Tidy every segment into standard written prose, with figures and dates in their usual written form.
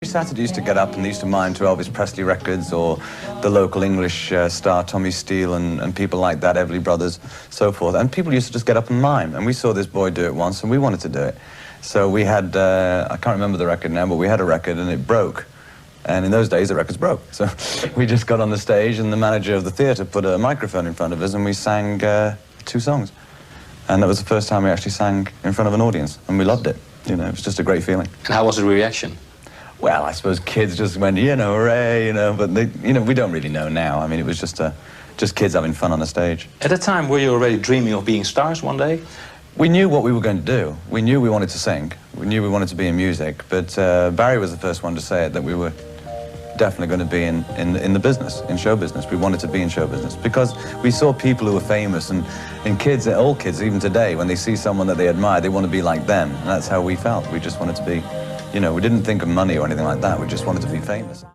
Saturday used to get up and they used to mime to Elvis Presley records or the local English star Tommy Steele and people like that, Everly Brothers, so forth. And people used to just get up and mime. And we saw this boy do it once and we wanted to do it. So we had, I can't remember the record now, but we had a record and it broke. And in those days, the records broke. So we just got on the stage and the manager of the theatre put a microphone in front of us and we sang 2 songs. And that was the first time we actually sang in front of an audience. And we loved it. You know, it was just a great feeling. And how was the reaction? Well, I suppose kids just went, you know, hooray, you know, but they, you know, we don't really know now. I mean, it was just kids having fun on the stage. At the time, were you already dreaming of being stars one day? We knew what we were going to do. We knew we wanted to sing. We knew we wanted to be in music. But Barry was the first one to say it, that we were definitely going to be in the business, in show business. We wanted to be in show business because we saw people who were famous and kids, all kids, even today, when they see someone that they admire, they want to be like them. And that's how we felt. We just wanted to be, you know, we didn't think of money or anything like that. We just wanted to be famous.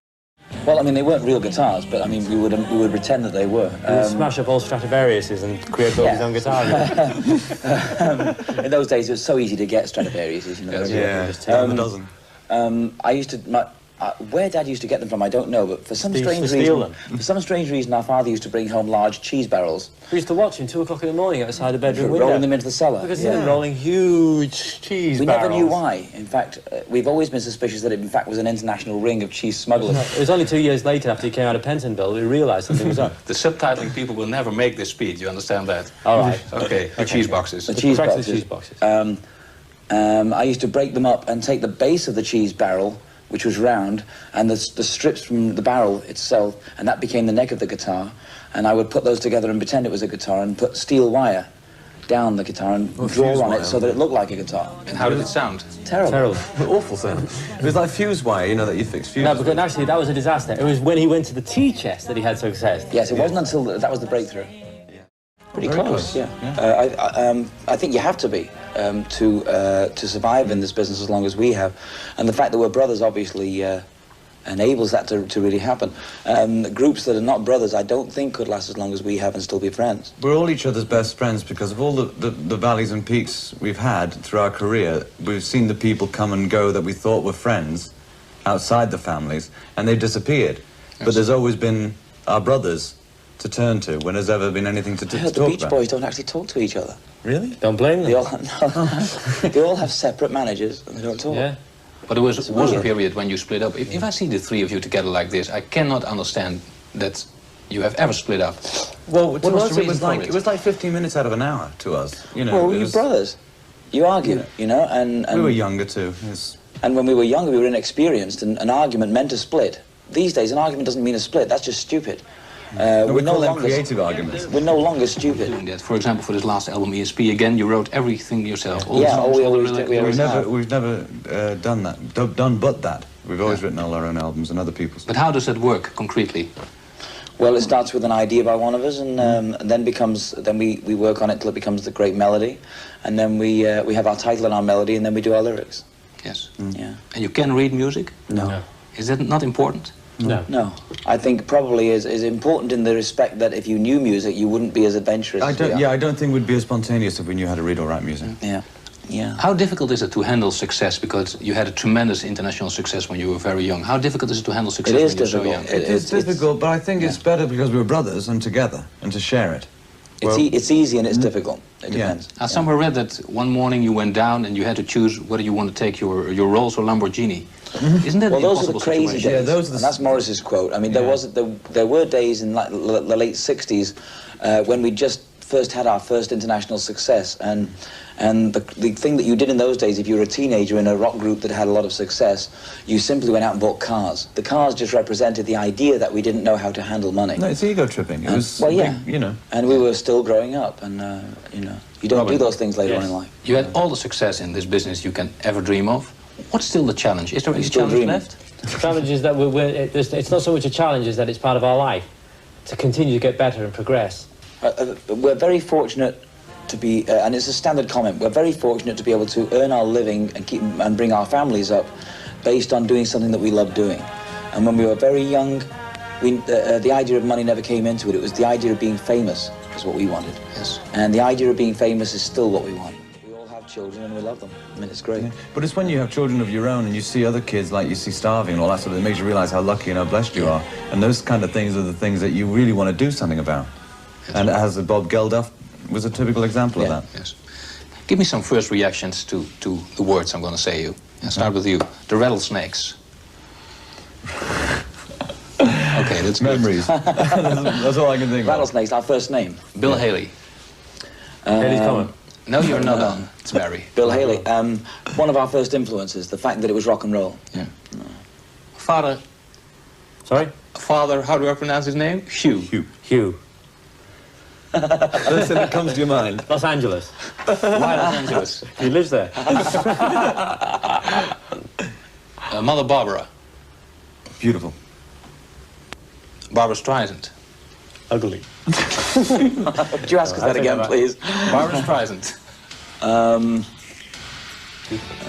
Well, I mean, they weren't real guitars, but I mean, we would pretend that they were. Smash up all Stradivariuses and create all his own guitars. In those days, it was so easy to get Stradivariuses, you know. Yeah, just take them a dozen. I used to. Where Dad used to get them from, I don't know, but for some strange reason, our father used to bring home large cheese barrels. We used to watch him 2 o'clock in the morning outside the bedroom window. Rolling them into the cellar. Because they were rolling huge cheese barrels. We never knew why. In fact, we've always been suspicious that it, in fact, was an international ring of cheese smugglers. It was only 2 years later, after he came out of Pentonville, we realised something was up. The subtitling people will never make this speed, you understand that? All right. Okay, the cheese boxes. The cheese boxes. The cheese boxes. I used to break them up and take the base of the cheese barrel, which was round, and the strips from the barrel itself, and that became the neck of the guitar, and I would put those together and pretend it was a guitar and put steel wire down the guitar and draw on it so that it looked like a guitar. And how did it sound? Terrible. Terrible. Awful sound. It was like fuse wire, you know, that you fix fuse. No, because actually that was a disaster. It was when he went to the tea chest that he had success. Yes, it wasn't until that was the breakthrough. Pretty Very close, close. Yeah. I think you have to be to survive in this business as long as we have, and the fact that we're brothers obviously enables that to really happen. Groups that are not brothers, I don't think could last as long as we have and still be friends. We're all each other's best friends because of all the valleys and peaks we've had through our career. We've seen the people come and go that we thought were friends outside the families, and they've disappeared. Yes. But there's always been our brothers to turn to when there's ever been anything to talk about. The Beach Boys don't actually talk to each other. Really? Don't blame them. They all have separate managers and they don't talk. Yeah. But there was a period when you split up. If I see the 3 of you together like this, I cannot understand that you have ever split up. Well, to us it was like 15 minutes out of an hour to us. You know, well, you're brothers. You argue, you know, and we were younger too. Yes. And when we were younger, we were inexperienced, and an argument meant a split. These days, an argument doesn't mean a split. That's just stupid. We call them creative arguments. We're no longer stupid. Doing that. For example, for this last album, ESP, again, you wrote everything yourself. All yeah, songs, we always do. We've never done that. Done but that. We've always written all our own albums and other people's. But how does that work concretely? Well, it starts with an idea by one of us, and then we work on it till it becomes the great melody, and then we have our title and our melody, and then we do our lyrics. Yes. Yeah. And you can read music? No. Is that not important? No. No. I think probably is important in the respect that if you knew music, you wouldn't be as adventurous as we are. Yeah, I don't think we'd be as spontaneous if we knew how to read or write music. Yeah. Yeah. How difficult is it to handle success? Because you had a tremendous international success when you were very young. How difficult is it to handle success when you're so young? It is difficult, but I think it's better because we were brothers and together and to share it. It's easy and it's difficult. It depends. I somewhere read that one morning you went down and you had to choose whether you want to take your Rolls or Lamborghini. Isn't that well, an those are the impossible crazy situation? days, and that's Morris's quote. I mean, there were days in like the late '60s when we just first had our first international success, and the thing that you did in those days, if you were a teenager in a rock group that had a lot of success, you simply went out and bought cars. The cars just represented the idea that we didn't know how to handle money. No, it's ego tripping. It was, well, yeah, you know. And we were still growing up, and you know, you don't do those things later on in life. You had all the success in this business you can ever dream of. What's still the challenge? Is there any challenge left? The challenge is that it's not so much a challenge as that it's part of our life to continue to get better and progress. We're very fortunate to be, and it's a standard comment, we're very fortunate to be able to earn our living and bring our families up based on doing something that we love doing. And when we were very young, the idea of money never came into it. It was the idea of being famous is what we wanted. Yes. And the idea of being famous is still what we want. We all have children and we love them. I mean, it's great. Yeah. But it's when you have children of your own and you see other kids, like you see starving and all that sort of thing, it makes you realise how lucky and how blessed you are. And those kind of things are the things that you really want to do something about. And as Bob Geldof was a typical example of that. Yes. Give me some first reactions to the words I'm going to say you. I'll start with you. The rattlesnakes. Okay, that's good. Memories. That's all I can think of. Rattlesnakes, our first name. Bill Haley. Haley's Comet. No, you're not on. It's Barry. Bill Haley. One of our first influences, the fact that it was rock and roll. Yeah. Father. Sorry? Father, how do I pronounce his name? Hugh. Hugh. First thing that comes to your mind. Los Angeles. Why Los Angeles? He lives there. Mother Barbara. Beautiful. Barbara Streisand. Ugly. Could you ask us that again, please? Barbara Streisand.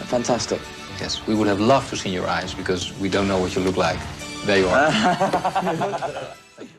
Fantastic. Yes, we would have loved to see your eyes because we don't know what you look like. There you are. Thank you.